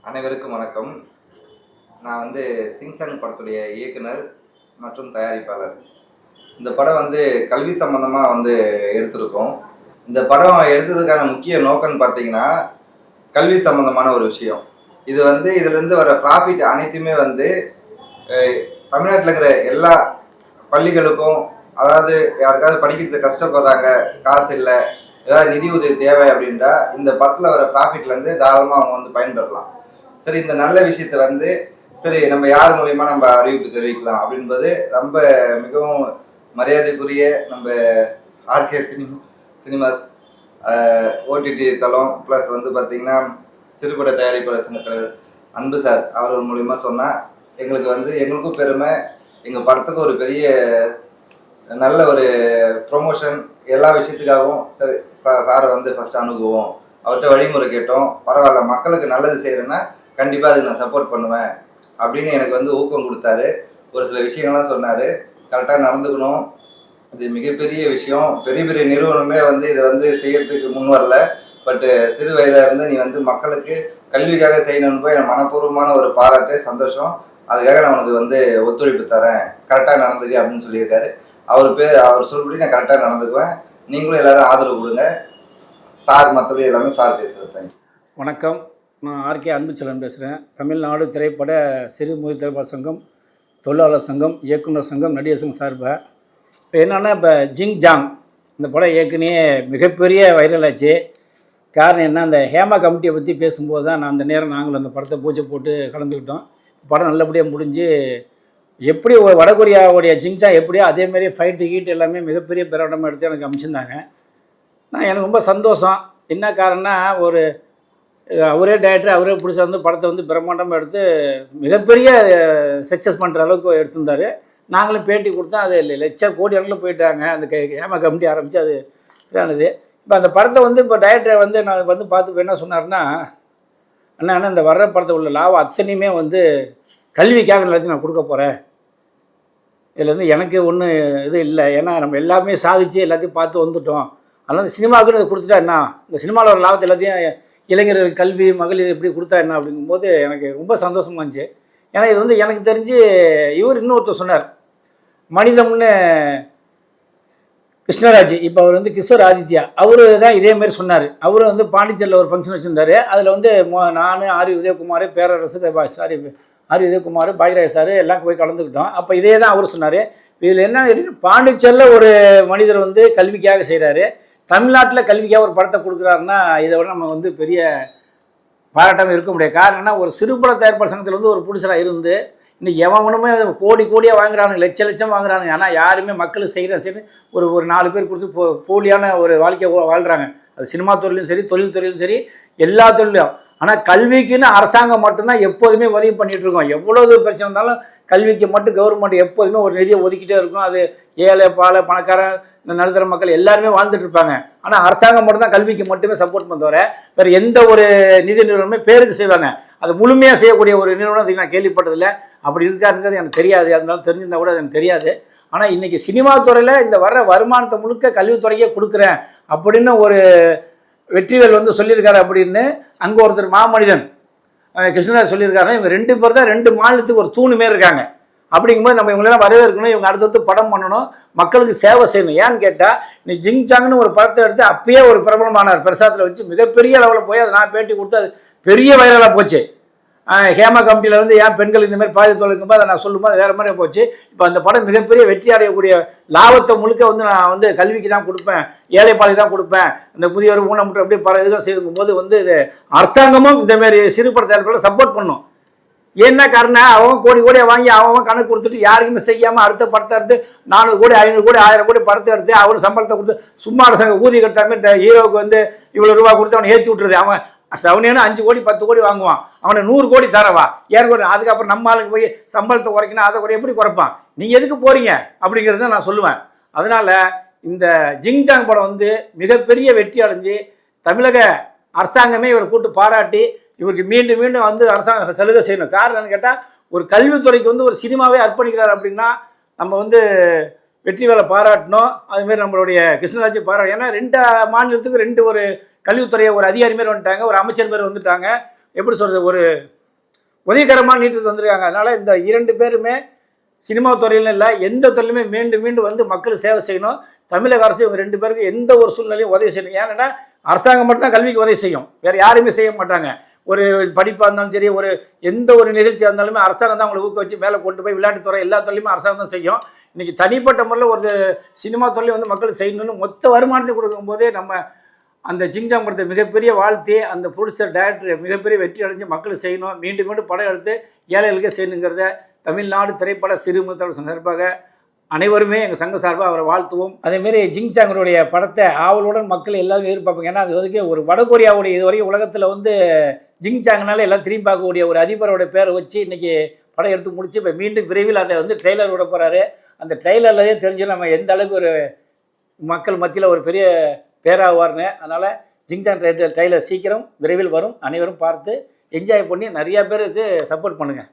அனைவருக்கும் வணக்கம். நான் சிங்சங் படத்துடைய இயக்குனர் மற்றும் தயாரிப்பாளர். இந்த படம் கல்வி சம்பந்தமா எடுத்திருக்கோம். இந்த படம் எடுத்ததுக்கான முக்கிய நோக்கம்னு பார்த்தீங்கன்னா, கல்வி சம்பந்தமான ஒரு விஷயம். இது இதிலிருந்து வர ப்ராஃபிட் அனைத்துமே அ தமிழ்நாட்டில இருக்கிற எல்லா பள்ளிகளுக்கும், அதாவது யாருக்காவது படிக்கிறதுக்கு கஷ்டப்படுறாங்க, காசு இல்ல, ஏதாவது நிதி உதவி தேவை அப்படின்றா, இந்த படத்துல வர ப்ராஃபிட்லேருந்து தாராளமா அவங்க பயன்பெறலாம். சரி, இந்த நல்ல விஷயத்த சரி நம்ம யார் மூலியமா நம்ம அறிவிப்பு தெரிவிக்கலாம் அப்படின்பது ரொம்ப மிகவும் மரியாதைக்குரிய நம்ம ஆர்கே சினிமாஸ் ஓடிடி தளம் ப்ளஸ் பார்த்தீங்கன்னா சிறுபட தயாரிப்பாளர் சங்க தலைவர் அன்பு சார் அவர்கள் மூலியமா சொன்னால் எங்களுக்கு எங்களுக்கும் பெருமை, எங்கள் படத்துக்கு ஒரு பெரிய நல்ல ஒரு ப்ரொமோஷன், எல்லா விஷயத்துக்காகவும் சரி சாரை ஃபஸ்ட்டு அணுகுவோம், அவர்கிட்ட வழிமுறை கேட்டோம். பரவாயில்ல, மக்களுக்கு நல்லது செய்கிறேன்னா கண்டிப்பாக அதுக்கு நான் சப்போர்ட் பண்ணுவேன் அப்படின்னு எனக்கு ஊக்கம் கொடுத்தாரு. ஒரு சில விஷயங்கள்லாம் சொன்னார், கரெக்டாக நடந்துக்கணும், இது மிகப்பெரிய விஷயம். பெரிய பெரிய நிறுவனமே இதை செய்யறதுக்கு முன் வரல. பட்டு சிறு வயதாக இருந்து நீ மக்களுக்கு கல்விக்காக செய்யணும்னு போய் எனக்கு மனப்பூர்வமான ஒரு பாராட்டு, சந்தோஷம். அதுக்காக நான் உனக்கு ஒத்துழைப்பு தரேன், கரெக்டாக நடந்துக்கு அப்படின்னு சொல்லியிருக்காரு. அவர் சொல்படி நான் கரெக்டாக நடந்துக்குவேன். நீங்களும் எல்லாரும் ஆதரவு கொடுங்க. சார் மற்றபடி எல்லாமே சார் பேசுகிறேன். வணக்கம். நான் ஆர்கே அன்புச்செல்வன் பேசுகிறேன். தமிழ்நாடு திரைப்பட சிறு முறை திரைப்பட சங்கம், தொழிலாளர் சங்கம், இயக்குனர் சங்கம், நடிகர் சங்கம் சார்பாக இப்போ என்னென்னா, இப்போ ஜிங் ஜாங் இந்த படம் ஏற்கனவே மிகப்பெரிய வைரல் ஆச்சு. காரணம் என்ன, அந்த ஹேமா கமிட்டியை பற்றி பேசும்போது தான் நான் அந்த நேரம் நாங்களும் அந்த படத்தை பூஜை போட்டு கலந்துக்கிட்டோம். படம் நல்லபடியாக முடிஞ்சு எப்படி வடகொரியாவுடைய ஜிங்ஜாங் எப்படியோ அதேமாரி ஃபைட்டு கீட்டு எல்லாமே மிகப்பெரிய பிரகடனமாக எடுத்து எனக்கு அமைச்சிருந்தாங்க. எனக்கு ரொம்ப சந்தோஷம். என்ன காரணம்னா, அவரே டைரக்டர் அவரே பிடிச்ச படத்தை பிரம்மாண்டமாக எடுத்து மிகப்பெரிய சக்ஸஸ் பண்ணுற அளவுக்கு எடுத்திருந்தார். நாங்களும் பேட்டி கொடுத்தோம். அது லட்சம் கோடி அளவில் போயிட்டாங்க. அந்த ஹேமா கமிட்டி ஆரம்பித்து அது இதானது. இப்போ அந்த படத்தை இப்போ டைரக்டர் நான் பார்த்து என்ன சொன்னார்னா, அண்ணா இந்த வர்ற படத்தை உள்ள லாபம் அத்தனையுமே கல்விக்காக எல்லாத்தையும் நான் கொடுக்க போகிறேன். இதில் எனக்கு ஒன்றும் இது இல்லை, ஏன்னா நம்ம எல்லாமே சாதித்து எல்லாத்தையும் பார்த்து வந்துட்டோம். அதனால் சினிமாவுக்குன்னு இதை கொடுத்துட்டா என்ன, இந்த சினிமாவில் ஒரு லாபத்தை எல்லாத்தையும் இளைஞர்கள் கல்வி மகளிர் எப்படி கொடுத்தா என்ன அப்படிங்கும்போது எனக்கு ரொம்ப சந்தோஷமாக இருந்துச்சு. ஏன்னா இது எனக்கு தெரிஞ்சு இவர் இன்னொருத்தர் சொன்னார், மனிதம்னு கிருஷ்ணராஜ், இப்போ அவர் கிஷோர் ஆதித்யா, அவரு தான் இதேமாரி சொன்னார். அவர் பாண்டிச்சேரியில் ஒரு ஃபங்க்ஷன் வச்சுருந்தார். அதில் நான் ஆர் உதயகுமார், பேரரசு ஆர் உதயகுமார், பாக்யராஜ் சார் எல்லாம் போய் கலந்துக்கிட்டோம். அப்போ இதே தான் அவர் சொன்னார். இதில் என்ன கேட்டிங்கன்னா, பாண்டிச்சேரியில் ஒரு மனிதர் கல்விக்காக செய்கிறாரு, தமிழ்நாட்டில் கல்விக்காக ஒரு படத்தை கொடுக்குறாருன்னா இதை விட நம்ம பெரிய பாராட்டாமல் இருக்க முடியாது. காரணம்னா, ஒரு சிறுபட தயாரிப்பாளர் சங்கத்தில் ஒரு புடிசராக இருந்து இன்னைக்கு எவனுமே கோடி கோடியாக வாங்குறானுங்க, லட்சம் வாங்குறானுங்க. ஆனால் யாருமே மக்களுக்கு செய்கிறேன்னு ஒரு 4 பேர் கொடுத்து போலியான ஒரு வாழ்க்கையை வாழ்கிறாங்க. அது சினிமா துறையிலும் சரி, தொழில் துறையிலும் சரி, எல்லா தொழிலும். ஆனால் கல்விக்குன்னு அரசாங்கம் மட்டும்தான் எப்போதுமே உதவி பண்ணிகிட்டு இருக்கோம். எவ்வளவு பிரச்சனை இருந்தாலும் கல்விக்கு மட்டும் கவர்மெண்ட் எப்போதுமே ஒரு நிதியை ஒதுக்கிட்டே இருக்கும். அது ஏழை பாலை பணக்காரன் இந்த நடுத்தர மக்கள் எல்லாருமே வாழ்ந்துட்டு இருப்பாங்க. ஆனால் அரசாங்கம் மட்டும்தான் கல்விக்கு மட்டுமே சப்போர்ட் பண்ணுவார். வேறு எந்த ஒரு நிதி நிறுவனமே பேருக்கு செய்வாங்க, அது முழுமையாக செய்யக்கூடிய ஒரு நிறுவனம் அதுக்கு நான் கேள்விப்பட்டதில்லை. அப்படி இருக்காருங்கிறது எனக்கு தெரியாது. அதனால தெரிஞ்சிருந்தால் கூட எனக்கு தெரியாது. ஆனால் இன்றைக்கி சினிமா துறையில் இந்த வர்ற வருமானத்தை முழுக்க கல்வித்துறையே கொடுக்குறேன் அப்படின்னு ஒரு வெற்றிவேல் சொல்லியிருக்காரு. அப்படின்னு அங்கே ஒருத்தர் மாமனிதன் கிருஷ்ணராஜ் சொல்லியிருக்காரு. இவங்க 2 பேர் தான் 2 மாநிலத்துக்கு ஒரு தூணு மாரி இருக்காங்க. அப்படிங்கும்போது நம்ம இவங்களெல்லாம் வரவேற்கணும், இவங்க அடுத்தடுத்து படம் பண்ணணும், மக்களுக்கு சேவை செய்யணும். ஏன்னு கேட்டால், நீ ஜிங் ஜாங்னு ஒரு படத்தை எடுத்து அப்பயே ஒரு பிரபலமானார், பிரசாத்தில் வச்சு மிகப்பெரிய லெவலில் போய் அதை நான் பேட்டி கொடுத்து அது பெரிய வைரலாக போச்சு. ஹேமா கமிட்டியில் ஏன் பெண்கள் இந்தமாதிரி பாதி தொழிலுக்கும்போது அதை நான் சொல்லும்போது வேறு மாதிரி போச்சு. இப்போ அந்த படம் மிகப்பெரிய வெற்றி அடையக்கூடிய லாபத்தை முழுக்க நான் கல்விக்கு தான் கொடுப்பேன், ஏழைப்பாளைக்கு தான் கொடுப்பேன், இந்த முதியோர் ஊனமுற்ற அப்படியே பல இதுதான் செய்யும்போது இது அரசாங்கமும் இந்தமாரி சிறுபட தயாரிப்பாளர் சப்போர்ட் பண்ணும். என்ன காரணம், அவன் கோடி கோடியாக வாங்கி அவன் கணக்கு கொடுத்துட்டு யாருக்குமே செய்யாமல் அடுத்த படத்தை எடுத்து 400 கோடி 500 கோடி 1000 கோடி படத்தை எடுத்து அவரு சம்பளத்தை கொடுத்து சும்மா அரசாங்க ஊதிய கட்டாமல் ஹீரோவுக்கு இவ்வளோ ரூபா கொடுத்து அவனை ஏற்றி விட்டுருது. அவன் சவுனியான 5 கோடி 10 கோடி வாங்குவான், அவனை 100 கோடி தரவா 7 கோடி. அதுக்கப்புறம் நம்ம ஆளுக்கு போய் சம்பளத்தை குறைக்கணும், அதை குறை எப்படி குறைப்பான், நீங்கள் எதுக்கு போகிறீங்க அப்படிங்கிறத நான் சொல்லுவேன். அதனால் இந்த ஜிங் ஜாங் படம் மிகப்பெரிய வெற்றி அடைஞ்சு தமிழக அரசாங்கமே இவரை கூட்டு பாராட்டி இவருக்கு மீண்டும் மீண்டும் அரசாங்கம் சலுகை செய்யணும். காரணம் என்னன்னு கேட்டால், ஒரு கல்வித்துறைக்கு ஒரு சினிமாவே அர்ப்பணிக்கிறார் அப்படின்னா நம்ம வெற்றிவேலை பாராட்டணும். அதுமாரி நம்மளுடைய கிருஷ்ணராஜ் பாராட்டணும். ஏன்னா 2 மாநிலத்துக்கு 2 ஒரு கல்வித்துறையை ஒரு அதிகாரி மாரி வந்துட்டாங்க, ஒரு அமைச்சர் மாரி வந்துட்டாங்க, எப்படி சொல்கிறது, ஒரு உதவிகரமாக நீட்டு வந்திருக்காங்க. அதனால் இந்த 2 பேருமே சினிமா துறையிலும் இல்லை, எந்த துறையிலுமே மீண்டும் மீண்டும் வந்து மக்களுக்கு சேவை செய்யணும். தமிழக அரசு இவங்க 2 பேருக்கு எந்த ஒரு சூழ்நிலையும் உதவி செய்யணும். ஏன்னா அரசாங்கம் மட்டும் தான் கல்விக்கு உதவி செய்யும், வேறு யாருமே செய்ய மாட்டாங்க. ஒரு படிப்பாக இருந்தாலும் சரி, ஒரு எந்த ஒரு நிகழ்ச்சியாக இருந்தாலுமே அரசாங்கம் தான் அவங்களை ஊக்குவிச்சு மேலே கொண்டு போய், விளையாட்டுத்துறை எல்லா துறையுமே அரசாங்கம் தான் செய்யும். இன்றைக்கி தனிப்பட்ட முறையில் ஒரு சினிமா துறையில் வந்து மக்களுக்கு செய்யணும்னு மொத்த வருமானத்தை கொடுக்கும்போதே நம்ம அந்த ஜிங்ஜாங் படத்தை மிகப்பெரிய வாழ்த்தி, அந்த ப்ரொடியூசர் டைரக்டர் மிகப்பெரிய வெற்றி அடைஞ்சு மக்களுக்கு செய்யணும், மீண்டும் மீண்டும் படம் எடுத்து ஏழைகளுக்கு செய்யணுங்கிறத தமிழ்நாடு திரைப்பட சிறுமுகத்தோட சார்பாக அனைவருமே எங்கள் சங்க சார்பாக அவரை வாழ்த்துவோம். அதேமாரி ஜிங்சாங்கருடைய படத்தை ஆவலுடன் மக்கள் எல்லாரும் எதிர்பார்ப்பாங்க. ஏன்னா அது வரைக்கும் ஒரு வடகொரியாவுடைய இது வரைக்கும் உலகத்தில் வந்து ஜிங்சாங்கனால எல்லாம் திரும்பி பார்க்கக்கூடிய ஒரு அதிபரோட பேரை வச்சு இன்றைக்கி படம் எடுத்து முடிச்சு இப்போ மீண்டும் விரைவில் அதை வந்து ட்ரெய்லர் விட போகிறாரு. அந்த ட்ரெய்லர்லேயே தெரிஞ்சு நம்ம எந்த அளவுக்கு ஒரு மக்கள் மத்தியில் ஒரு பெரிய பேராவார்னு. அதனால் ஜிங்சாங் ட்ரெய்லர் சீக்கிரம் விரைவில் வரும். அனைவரும் பார்த்து என்ஜாய் பண்ணி நிறையா பேருக்கு சப்போர்ட் பண்ணுங்கள்.